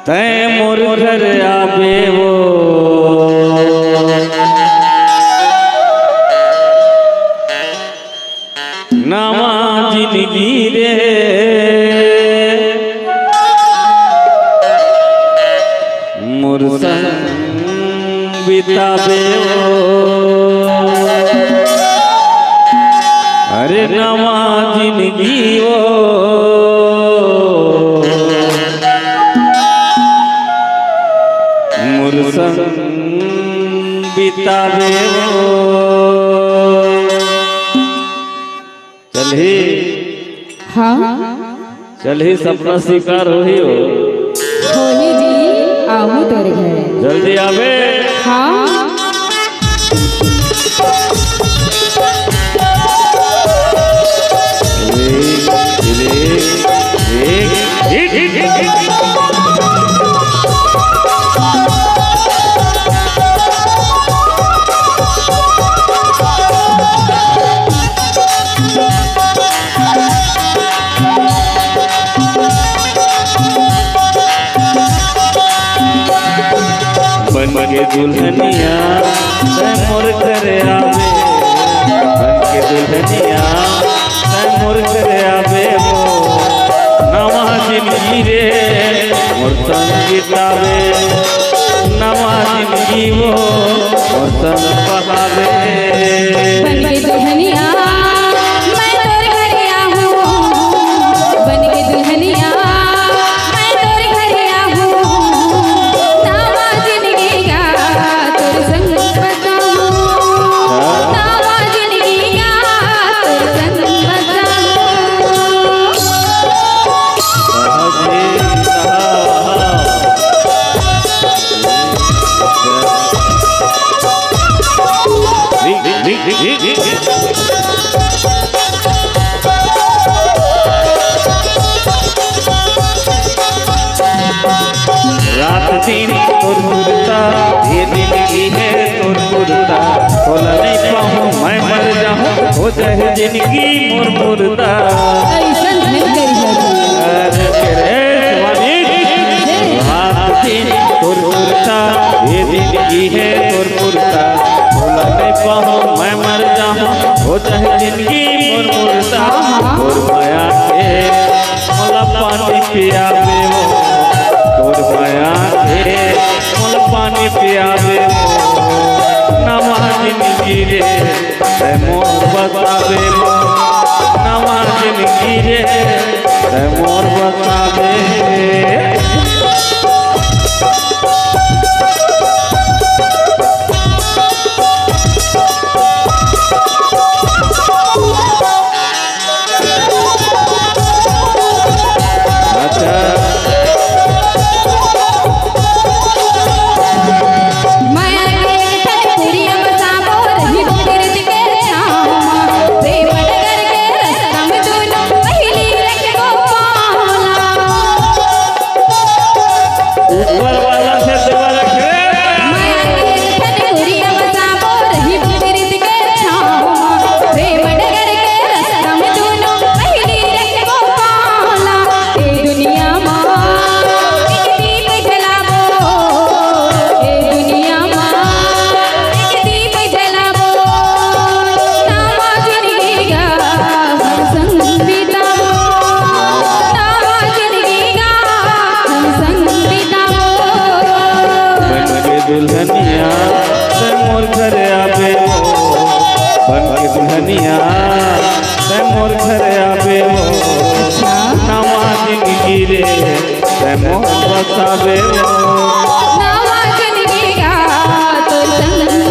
तै मोर घर आवे वो नवा जिंदगी रे मोर संग बितावे वो अरे नवा जिंदगी वो मोर संग बितावे वो चलही हाँ चलही सपना शिकार होही हो होली जी आओ तेरे घर जल्दी आवे हाँ बन के दुल्हनिया तै मोर घर आवे बन के दुल्हनिया तै मोर घर आवे वो नवा जिंदगी रे मोर संग बितावे नवा जिंदगी वो मोर संग बहावे बन के दुल्हनिया मैं तोरे घर आऊं बन के दुल्हनिया मैं तोरे घर आऊं नवा जिंदगी का तोरे संग बताऊं नवा जिंदगी का तोरे संग रात दिन तोर मुर्दा ये जिंदगी है तोर मुर्दा बोला नहीं पाऊँ मैं मर जाऊँ हो जाए जिंदगी मोर मुर्दा ऐसन धन करी अरे तेरे स्वामी रात दिन तोर मुर्दा ये जिंदगी है तोर मुर्दा बोला नहीं पाऊँ मैं मर जाऊँ हो जाए जिंदगी मोर मुर्दा मोर माया के मोला पानी पियावे वो तोर माया के मोल पानी पियावे नवा जिंदगी रे तै मोर बतावे नवा जिंदगी रे तै मोर बतावे दुल्हनिया तै मोर घर आवे वो बन के दुल्हनिया तै मोर घर आवे वो नवा जिंदगी रे तै मोर बतावे वो नवा जिंदगी का तोर संग